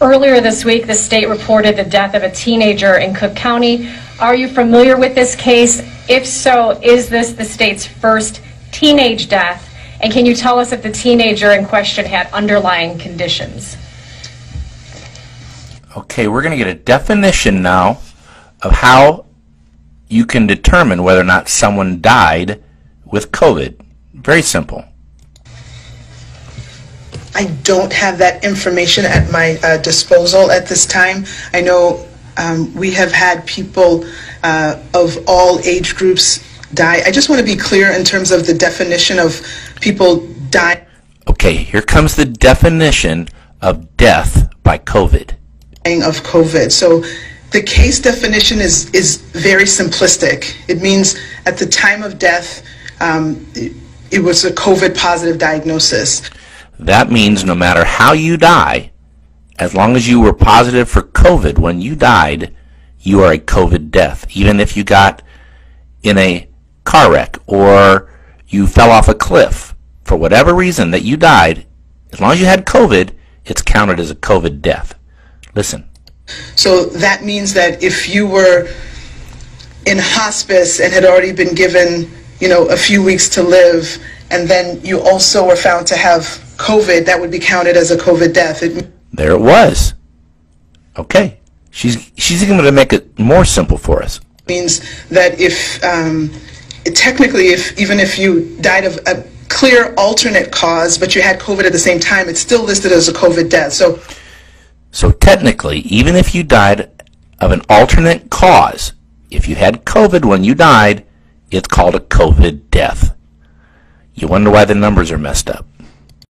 Earlier this week, the state reported the death of a teenager in Cook County. Are you familiar with this case? If so, is this the state's first teenage death? And can you tell us if the teenager in question had underlying conditions? Okay, we're going to get a definition now of how you can determine whether or not someone died with COVID. Very simple. I don't have that information at my disposal at this time. I know we have had people of all age groups die. I just want to be clear in terms of the definition of people dying. Okay, here comes the definition of death by COVID. Of COVID. So the case definition is very simplistic. It means at the time of death, it was a COVID positive diagnosis. That means no matter how you die, as long as you were positive for COVID when you died, you are a COVID death. Even if you got in a car wreck or you fell off a cliff, for whatever reason that you died, as long as you had COVID, it's counted as a COVID death. Listen. So that means that if you were in hospice and had already been given, a few weeks to live, and then you also were found to have COVID, that would be counted as a COVID death. There it was. Okay. She's going to make it more simple for us. Means that if technically, even if you died of a clear alternate cause, but you had COVID at the same time, it's still listed as a COVID death. So technically, even if you died of an alternate cause, if you had COVID when you died, it's called a COVID death. You wonder why the numbers are messed up.